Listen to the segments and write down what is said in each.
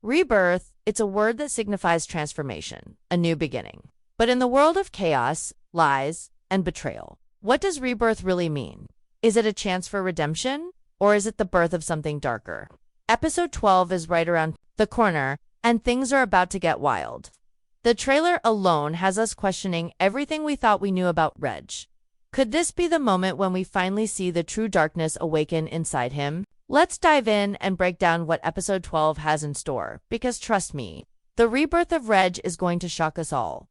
Rebirth, it's a word that signifies transformation, a new beginning. But in the world of chaos, lies, and betrayal, what does rebirth really mean? Is it a chance for redemption, or is it the birth of something darker? Episode 12 is right around the corner, and things are about to get wild. The trailer alone has us questioning everything we thought we knew about Reg. Could this be the moment when we finally see the true darkness awaken inside him? Let's dive in and break down what episode 12 has in store, because trust me, the rebirth of Reg is going to shock us all.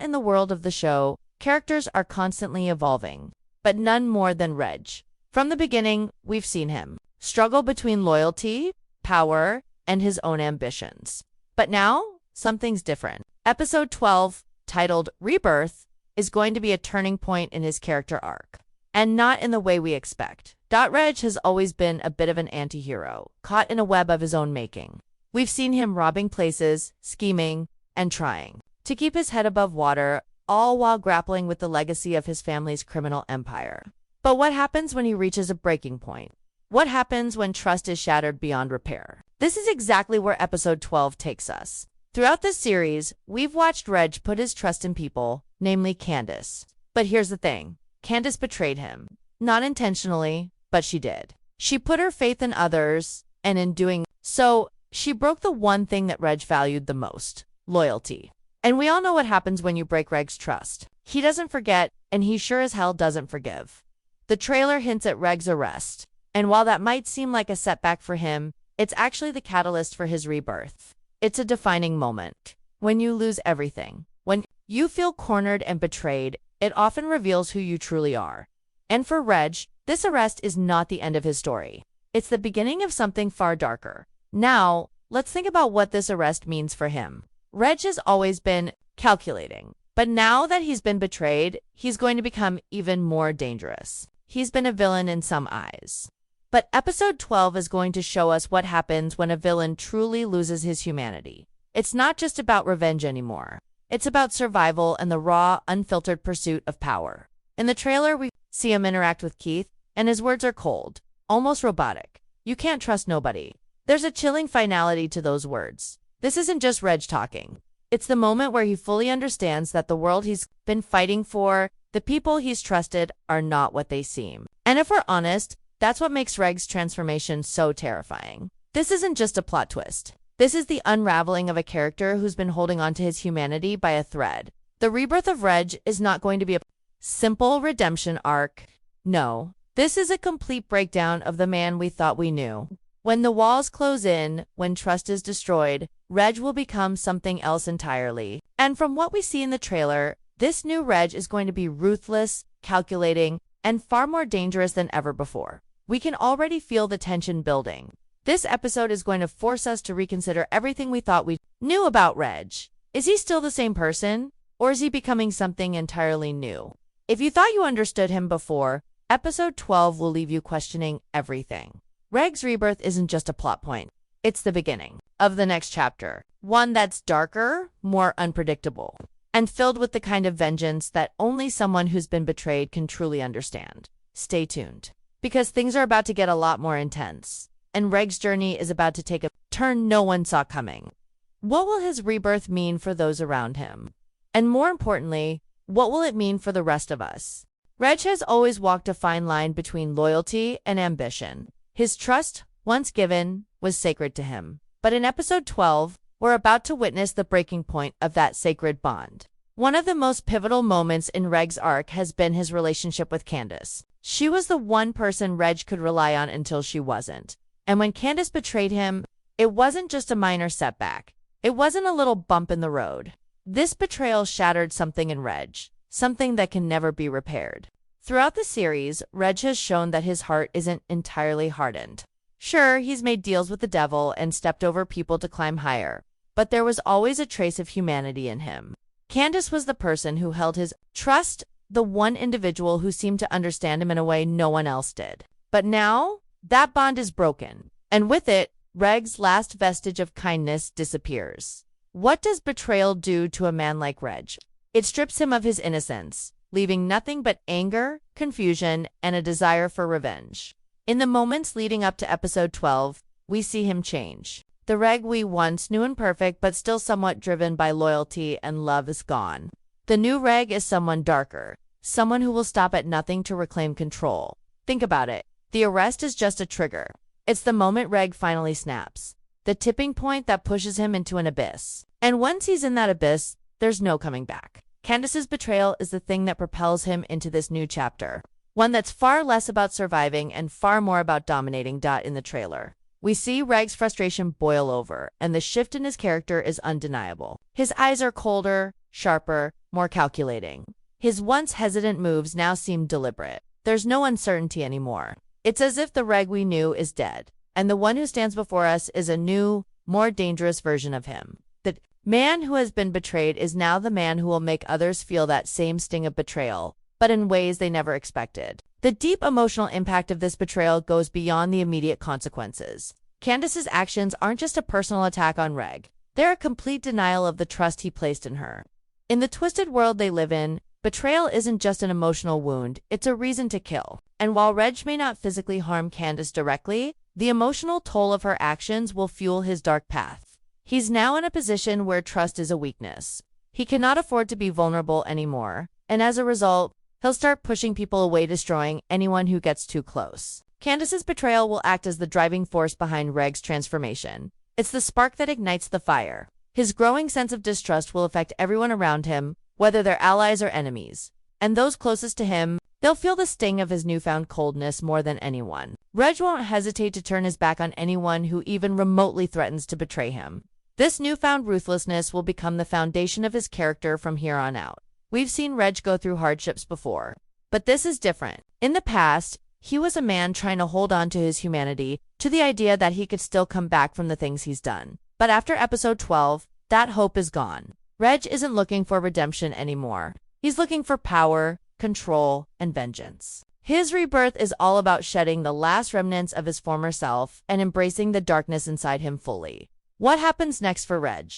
In the world of the show, characters are constantly evolving, but none more than Reg. From the beginning, we've seen him struggle between loyalty, power, and his own ambitions. But now, something's different. Episode 12, titled Rebirth, is going to be a turning point in his character arc, and not in the way we expect. Reg has always been a bit of an antihero, caught in a web of his own making. We've seen him robbing places, scheming, and trying to keep his head above water, all while grappling with the legacy of his family's criminal empire. But what happens when he reaches a breaking point? What happens when trust is shattered beyond repair? This is exactly where episode 12 takes us. Throughout this series, we've watched Reg put his trust in people, namely Candace. But here's the thing. Candace betrayed him. Not intentionally, but she did. She put her faith in others, and in doing so, she broke the one thing that Reg valued the most: loyalty. And we all know what happens when you break Reg's trust. He doesn't forget, and he sure as hell doesn't forgive. The trailer hints at Reg's arrest, and while that might seem like a setback for him, it's actually the catalyst for his rebirth. It's a defining moment. When you lose everything, when you feel cornered and betrayed, it often reveals who you truly are. And for Reg, this arrest is not the end of his story. It's the beginning of something far darker. Now, let's think about what this arrest means for him. Reg has always been calculating, but now that he's been betrayed, he's going to become even more dangerous. He's been a villain in some eyes. But episode 12 is going to show us what happens when a villain truly loses his humanity. It's not just about revenge anymore. It's about survival and the raw, unfiltered pursuit of power. In the trailer, we see him interact with Keith, and his words are cold, almost robotic. You can't trust nobody. There's a chilling finality to those words. This isn't just Reg talking. It's the moment where he fully understands that the world he's been fighting for, the people he's trusted, are not what they seem. And if we're honest, that's what makes Reg's transformation so terrifying. This isn't just a plot twist. This is the unraveling of a character who's been holding on to his humanity by a thread. The rebirth of Reg is not going to be a simple redemption arc. No, this is a complete breakdown of the man we thought we knew. When the walls close in, when trust is destroyed, Reg will become something else entirely. And from what we see in the trailer, this new Reg is going to be ruthless, calculating, and far more dangerous than ever before. We can already feel the tension building. This episode is going to force us to reconsider everything we thought we knew about Reg. Is he still the same person, or is he becoming something entirely new? If you thought you understood him before, episode 12 will leave you questioning everything. Reg's rebirth isn't just a plot point. It's the beginning of the next chapter, one that's darker, more unpredictable, and filled with the kind of vengeance that only someone who's been betrayed can truly understand. Stay tuned, because things are about to get a lot more intense, and Reg's journey is about to take a turn no one saw coming. What will his rebirth mean for those around him? And more importantly, what will it mean for the rest of us? Reg has always walked a fine line between loyalty and ambition. His trust, once given, was sacred to him. But in episode 12, we're about to witness the breaking point of that sacred bond. One of the most pivotal moments in Reg's arc has been his relationship with Candace. She was the one person Reg could rely on until she wasn't. And when Candace betrayed him, it wasn't just a minor setback. It wasn't a little bump in the road. This betrayal shattered something in Reg, something that can never be repaired. Throughout the series, Reg has shown that his heart isn't entirely hardened. Sure, he's made deals with the devil and stepped over people to climb higher, but there was always a trace of humanity in him. Candace was the person who held his trust, the one individual who seemed to understand him in a way no one else did. But now, that bond is broken, and with it, Reg's last vestige of kindness disappears. What does betrayal do to a man like Reg? It strips him of his innocence, leaving nothing but anger, confusion, and a desire for revenge. In the moments leading up to episode 12, we see him change. The Reg we once knew and perfect but still somewhat driven by loyalty and love is gone. The new Reg is someone darker, someone who will stop at nothing to reclaim control. Think about it. The arrest is just a trigger. It's the moment Reg finally snaps, the tipping point that pushes him into an abyss. And once he's in that abyss, there's no coming back. Candace's betrayal is the thing that propels him into this new chapter, one that's far less about surviving and far more about dominating. In the trailer, we see Reg's frustration boil over, and the shift in his character is undeniable. His eyes are colder, sharper, more calculating. His once hesitant moves now seem deliberate. There's no uncertainty anymore. It's as if the Reg we knew is dead, and the one who stands before us is a new, more dangerous version of him. The man who has been betrayed is now the man who will make others feel that same sting of betrayal, but in ways they never expected. The deep emotional impact of this betrayal goes beyond the immediate consequences. Candace's actions aren't just a personal attack on Reg. They're a complete denial of the trust he placed in her. In the twisted world they live in, betrayal isn't just an emotional wound, it's a reason to kill. And while Reg may not physically harm Candace directly, the emotional toll of her actions will fuel his dark path. He's now in a position where trust is a weakness. He cannot afford to be vulnerable anymore, and as a result, he'll start pushing people away, destroying anyone who gets too close. Candace's betrayal will act as the driving force behind Reg's transformation. It's the spark that ignites the fire. His growing sense of distrust will affect everyone around him, whether they're allies or enemies. And those closest to him, they'll feel the sting of his newfound coldness more than anyone. Reg won't hesitate to turn his back on anyone who even remotely threatens to betray him. This newfound ruthlessness will become the foundation of his character from here on out. We've seen Reg go through hardships before, but this is different. In the past, he was a man trying to hold on to his humanity, to the idea that he could still come back from the things he's done. But after episode 12, that hope is gone. Reg isn't looking for redemption anymore. He's looking for power, control, and vengeance. His rebirth is all about shedding the last remnants of his former self and embracing the darkness inside him fully. What happens next for Reg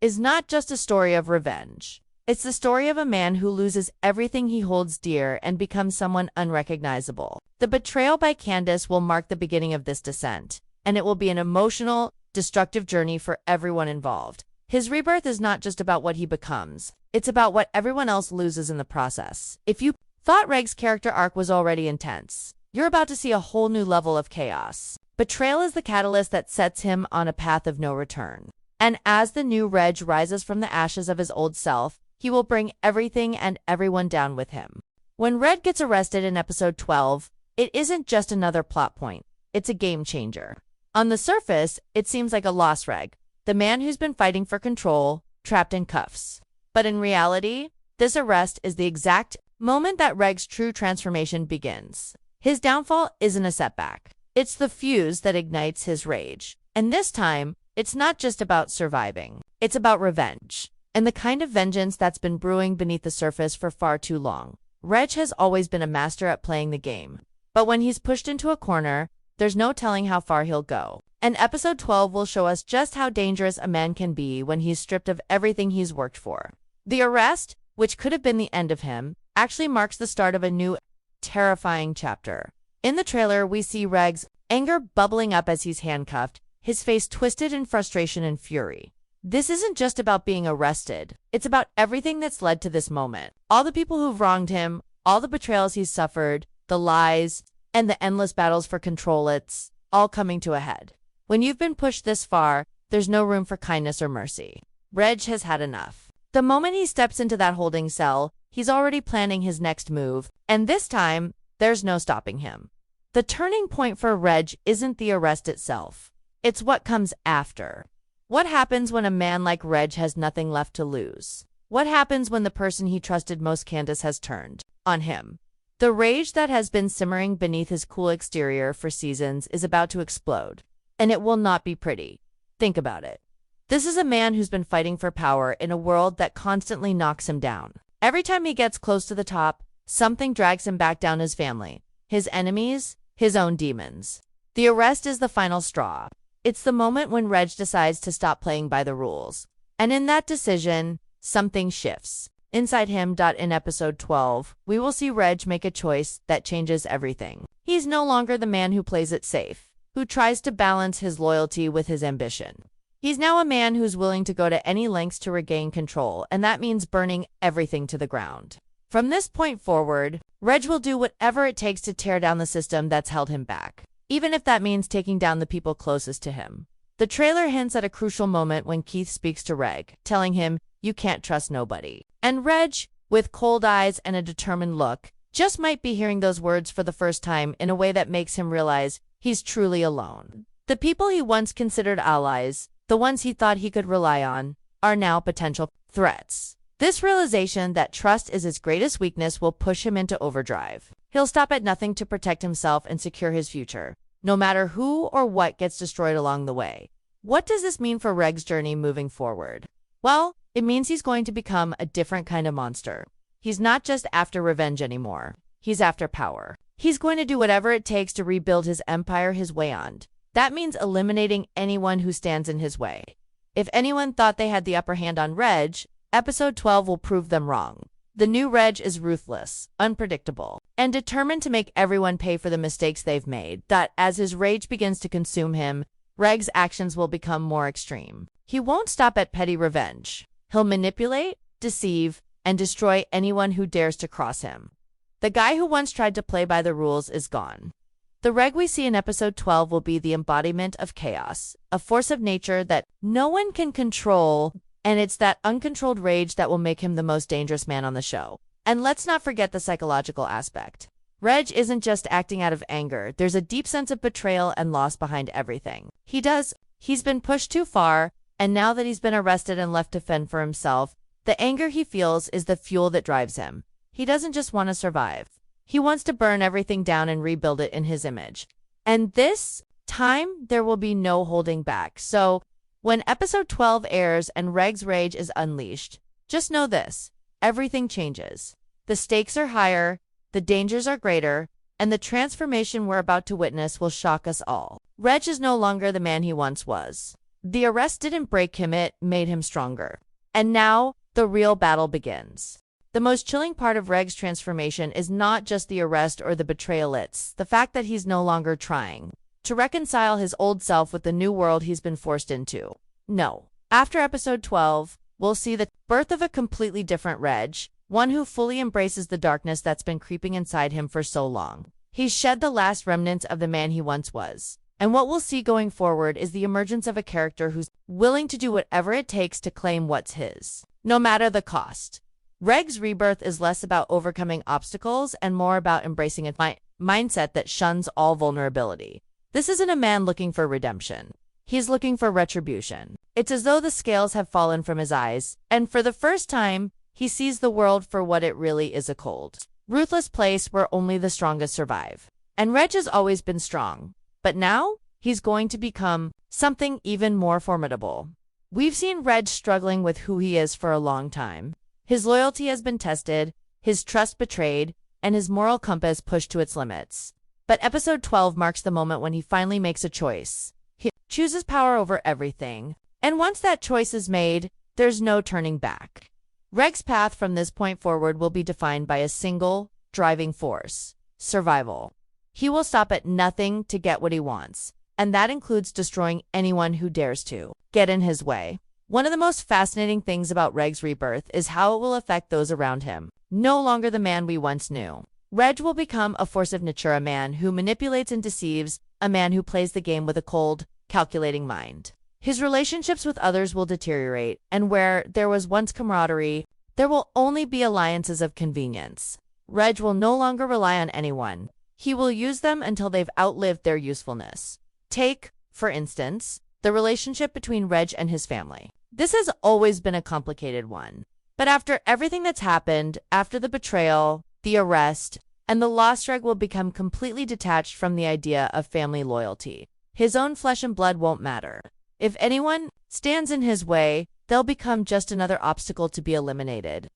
is not just a story of revenge. It's the story of a man who loses everything he holds dear and becomes someone unrecognizable. The betrayal by Candace will mark the beginning of this descent, and it will be an emotional, destructive journey for everyone involved. His rebirth is not just about what he becomes, it's about what everyone else loses in the process. If you thought Reg's character arc was already intense, you're about to see a whole new level of chaos. Betrayal is the catalyst that sets him on a path of no return. And as the new Reg rises from the ashes of his old self, he will bring everything and everyone down with him. When Reg gets arrested in episode 12, it isn't just another plot point, it's a game changer. On the surface, it seems like a lost Reg, the man who's been fighting for control, trapped in cuffs. But in reality, this arrest is the exact moment that Reg's true transformation begins. His downfall isn't a setback. It's the fuse that ignites his rage. And this time, it's not just about surviving. It's about revenge. And the kind of vengeance that's been brewing beneath the surface for far too long. Reg has always been a master at playing the game. But when he's pushed into a corner, there's no telling how far he'll go. And episode 12 will show us just how dangerous a man can be when he's stripped of everything he's worked for. The arrest, which could have been the end of him, actually marks the start of a new, terrifying chapter. In the trailer, we see Reg's anger bubbling up as he's handcuffed, his face twisted in frustration and fury. This isn't just about being arrested. It's about everything that's led to this moment. All the people who've wronged him, all the betrayals he's suffered, the lies, and the endless battles for control, it's all coming to a head. When you've been pushed this far, there's no room for kindness or mercy. Reg has had enough. The moment he steps into that holding cell, he's already planning his next move, and this time, there's no stopping him. The turning point for Reg isn't the arrest itself. It's what comes after. What happens when a man like Reg has nothing left to lose? What happens when the person he trusted most, Candace, has turned on him? The rage that has been simmering beneath his cool exterior for seasons is about to explode. And it will not be pretty. Think about it. This is a man who's been fighting for power in a world that constantly knocks him down. Every time he gets close to the top, something drags him back down: his family, his enemies, his own demons. The arrest is the final straw. It's the moment when Reg decides to stop playing by the rules. And in that decision, something shifts inside him. In episode 12, we will see Reg make a choice that changes everything. He's no longer the man who plays it safe, who tries to balance his loyalty with his ambition. He's now a man who's willing to go to any lengths to regain control, and that means burning everything to the ground. From this point forward, Reg will do whatever it takes to tear down the system that's held him back, even if that means taking down the people closest to him. The trailer hints at a crucial moment when Keith speaks to Reg, telling him, "You can't trust nobody." And Reg, with cold eyes and a determined look, just might be hearing those words for the first time in a way that makes him realize he's truly alone. The people he once considered allies, the ones he thought he could rely on, are now potential threats. This realization that trust is his greatest weakness will push him into overdrive. He'll stop at nothing to protect himself and secure his future, no matter who or what gets destroyed along the way. What does this mean for Reg's journey moving forward? Well, it means he's going to become a different kind of monster. He's not just after revenge anymore. He's after power. He's going to do whatever it takes to rebuild his empire his way on. That means eliminating anyone who stands in his way. If anyone thought they had the upper hand on Reg, Episode 12 will prove them wrong. The new Reg is ruthless, unpredictable, and determined to make everyone pay for the mistakes they've made. That as his rage begins to consume him, Reg's actions will become more extreme. He won't stop at petty revenge. He'll manipulate, deceive, and destroy anyone who dares to cross him. The guy who once tried to play by the rules is gone. The Reg we see in Episode 12 will be the embodiment of chaos, a force of nature that no one can control, and it's that uncontrolled rage that will make him the most dangerous man on the show. And let's not forget the psychological aspect. Reg isn't just acting out of anger. There's a deep sense of betrayal and loss behind everything. He's been pushed too far, and now that he's been arrested and left to fend for himself, the anger he feels is the fuel that drives him. He doesn't just want to survive. He wants to burn everything down and rebuild it in his image. And this time, there will be no holding back. So, when Episode 12 airs and Reg's rage is unleashed, just know this: everything changes. The stakes are higher, the dangers are greater, and the transformation we're about to witness will shock us all. Reg is no longer the man he once was. The arrest didn't break him, it made him stronger. And now, the real battle begins. The most chilling part of Reg's transformation is not just the arrest or the betrayal, it's the fact that he's no longer trying to reconcile his old self with the new world he's been forced into. No. After Episode 12, we'll see the birth of a completely different Reg, one who fully embraces the darkness that's been creeping inside him for so long. He's shed the last remnants of the man he once was. And what we'll see going forward is the emergence of a character who's willing to do whatever it takes to claim what's his, no matter the cost. Reg's rebirth is less about overcoming obstacles and more about embracing a mindset that shuns all vulnerability. This isn't a man looking for redemption. He's looking for retribution. It's as though the scales have fallen from his eyes, and for the first time, he sees the world for what it really is: a cold, ruthless place where only the strongest survive. And Reg has always been strong, but now he's going to become something even more formidable. We've seen Reg struggling with who he is for a long time. His loyalty has been tested, his trust betrayed, and his moral compass pushed to its limits. But Episode 12 marks the moment when he finally makes a choice. He chooses power over everything. And once that choice is made, there's no turning back. Reg's path from this point forward will be defined by a single driving force: survival. He will stop at nothing to get what he wants, and that includes destroying anyone who dares to get in his way. One of the most fascinating things about Reg's rebirth is how it will affect those around him. No longer the man we once knew. Reg will become a force of nature, a man who manipulates and deceives, a man who plays the game with a cold, calculating mind. His relationships with others will deteriorate, and where there was once camaraderie, there will only be alliances of convenience. Reg will no longer rely on anyone. He will use them until they've outlived their usefulness. Take, for instance, the relationship between Reg and his family. This has always been a complicated one. But after everything that's happened, after the betrayal, the arrest, and the loss, Reg will become completely detached from the idea of family loyalty. His own flesh and blood won't matter. If anyone stands in his way, they'll become just another obstacle to be eliminated.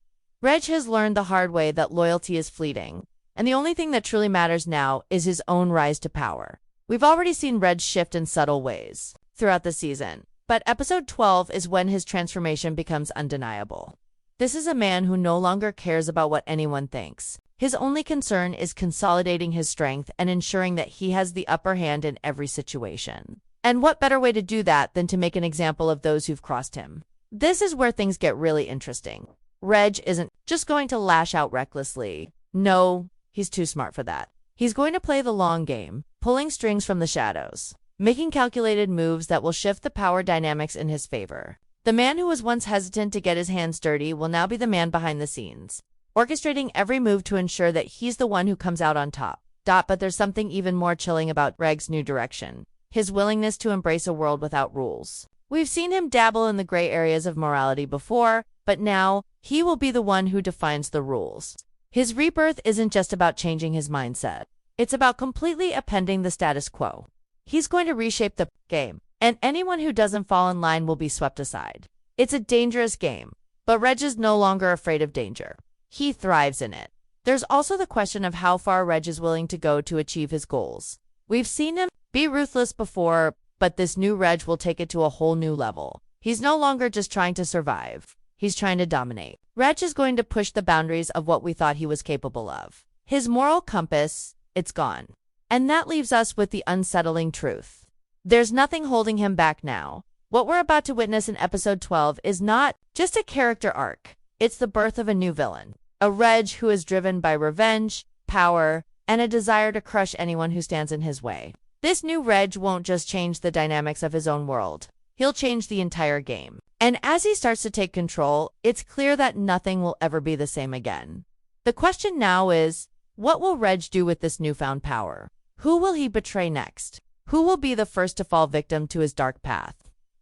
Reg has learned the hard way that loyalty is fleeting, and the only thing that truly matters now is his own rise to power. We've already seen Reg shift in subtle ways throughout the season, but Episode 12 is when his transformation becomes undeniable. This is a man who no longer cares about what anyone thinks. His only concern is consolidating his strength and ensuring that he has the upper hand in every situation. And what better way to do that than to make an example of those who've crossed him? This is where things get really interesting. Reg isn't just going to lash out recklessly. No, he's too smart for that. He's going to play the long game, pulling strings from the shadows, making calculated moves that will shift the power dynamics in his favor. The man who was once hesitant to get his hands dirty will now be the man behind the scenes, orchestrating every move to ensure that he's the one who comes out on top. But there's something even more chilling about Reg's new direction, his willingness to embrace a world without rules. We've seen him dabble in the gray areas of morality before, but now he will be the one who defines the rules. His rebirth isn't just about changing his mindset. It's about completely upending the status quo. He's going to reshape the game, and anyone who doesn't fall in line will be swept aside. It's a dangerous game, but Reg is no longer afraid of danger. He thrives in it. There's also the question of how far Reg is willing to go to achieve his goals. We've seen him be ruthless before, but this new Reg will take it to a whole new level. He's no longer just trying to survive. He's trying to dominate. Reg is going to push the boundaries of what we thought he was capable of. His moral compass, it's gone. And that leaves us with the unsettling truth. There's nothing holding him back now. What we're about to witness in episode 12 is not just a character arc. It's the birth of a new villain. A Reg who is driven by revenge, power, and a desire to crush anyone who stands in his way. This new Reg won't just change the dynamics of his own world. He'll change the entire game. And as he starts to take control, it's clear that nothing will ever be the same again. The question now is, what will Reg do with this newfound power? Who will he betray next? Who will be the first to fall victim to his dark path?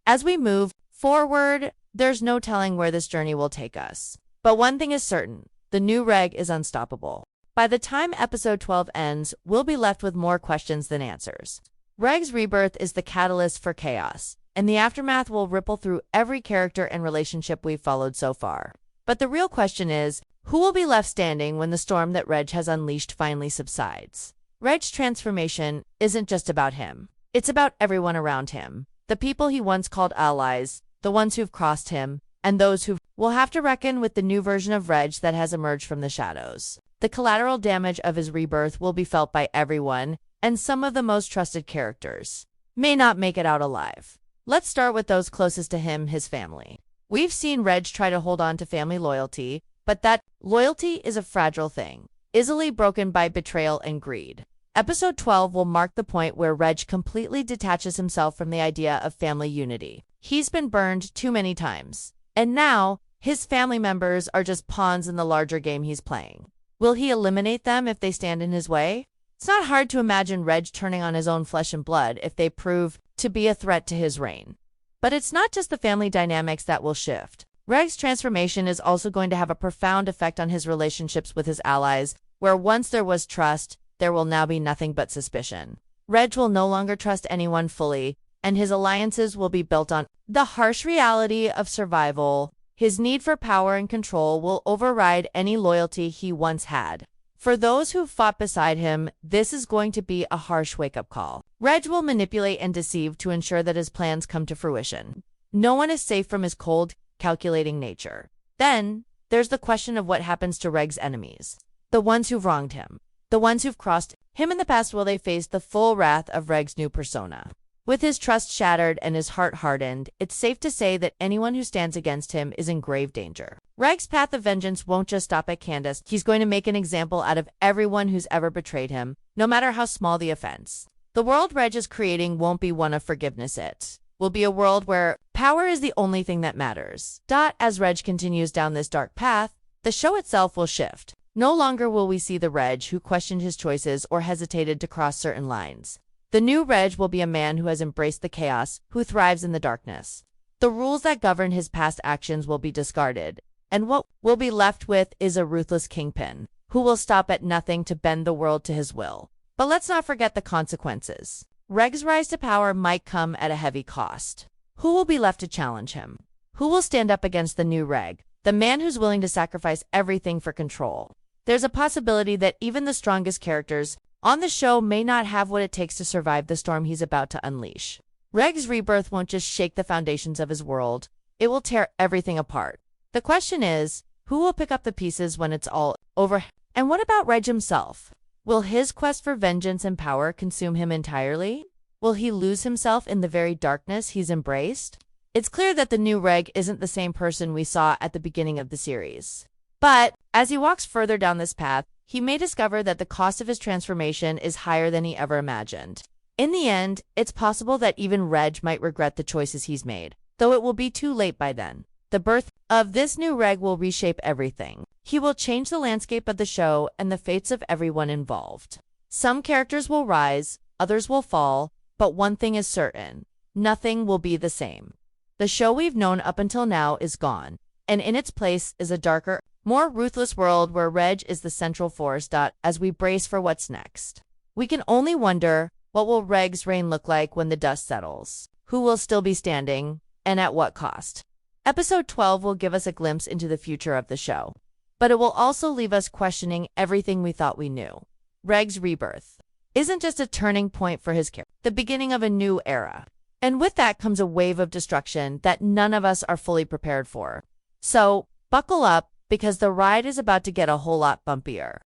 As we move forward, there's no telling where this journey will take us. But one thing is certain, the new Reg is unstoppable. By the time episode 12 ends, we'll be left with more questions than answers. Reg's rebirth is the catalyst for chaos, and the aftermath will ripple through every character and relationship we've followed so far. But the real question is, who will be left standing when the storm that Reg has unleashed finally subsides? Reg's transformation isn't just about him. It's about everyone around him. The people he once called allies, the ones who've crossed him, and those who will have to reckon with the new version of Reg that has emerged from the shadows. The collateral damage of his rebirth will be felt by everyone, and some of the most trusted characters may not make it out alive. Let's start with those closest to him, his family. We've seen Reg try to hold on to family loyalty, but that loyalty is a fragile thing, easily broken by betrayal and greed. Episode 12 will mark the point where Reg completely detaches himself from the idea of family unity. He's been burned too many times, and now his family members are just pawns in the larger game he's playing. Will he eliminate them if they stand in his way? It's not hard to imagine Reg turning on his own flesh and blood if they prove to be a threat to his reign. But it's not just the family dynamics that will shift. Reg's transformation is also going to have a profound effect on his relationships with his allies, where once there was trust, there will now be nothing but suspicion. Reg will no longer trust anyone fully, and his alliances will be built on the harsh reality of survival. His need for power and control will override any loyalty he once had. For those who fought beside him, this is going to be a harsh wake-up call. Reg will manipulate and deceive to ensure that his plans come to fruition. No one is safe from his cold, calculating nature. Then, there's the question of what happens to Reg's enemies. The ones who've wronged him. The ones who've crossed him in the past, will they face the full wrath of Reg's new persona? With his trust shattered and his heart hardened, it's safe to say that anyone who stands against him is in grave danger. Reg's path of vengeance won't just stop at Candace. He's going to make an example out of everyone who's ever betrayed him, no matter how small the offense. The world Reg is creating won't be one of forgiveness. It will be a world where power is the only thing that matters. As Reg continues down this dark path, the show itself will shift. No longer will we see the Reg who questioned his choices or hesitated to cross certain lines. The new Reg will be a man who has embraced the chaos, who thrives in the darkness. The rules that govern his past actions will be discarded, and what we'll be left with is a ruthless kingpin, who will stop at nothing to bend the world to his will. But let's not forget the consequences. Reg's rise to power might come at a heavy cost. Who will be left to challenge him? Who will stand up against the new Reg, the man who's willing to sacrifice everything for control? There's a possibility that even the strongest characters on the show may not have what it takes to survive the storm he's about to unleash. Reg's rebirth won't just shake the foundations of his world, it will tear everything apart. The question is, who will pick up the pieces when it's all over? And what about Reg himself? Will his quest for vengeance and power consume him entirely? Will he lose himself in the very darkness he's embraced? It's clear that the new Reg isn't the same person we saw at the beginning of the series. But as he walks further down this path, he may discover that the cost of his transformation is higher than he ever imagined. In the end, it's possible that even Reg might regret the choices he's made, though it will be too late by then. The birth of this new Reg will reshape everything. He will change the landscape of the show and the fates of everyone involved. Some characters will rise, others will fall, but one thing is certain: nothing will be the same. The show we've known up until now is gone, and in its place is a darker, more ruthless world where Reg is the central force. As we brace for what's next, we can only wonder, what will Reg's reign look like when the dust settles? Who will still be standing, and at what cost? Episode 12 will give us a glimpse into the future of the show, but it will also leave us questioning everything we thought we knew. Reg's rebirth isn't just a turning point for his character, the beginning of a new era. And with that comes a wave of destruction that none of us are fully prepared for. So, buckle up, because the ride is about to get a whole lot bumpier.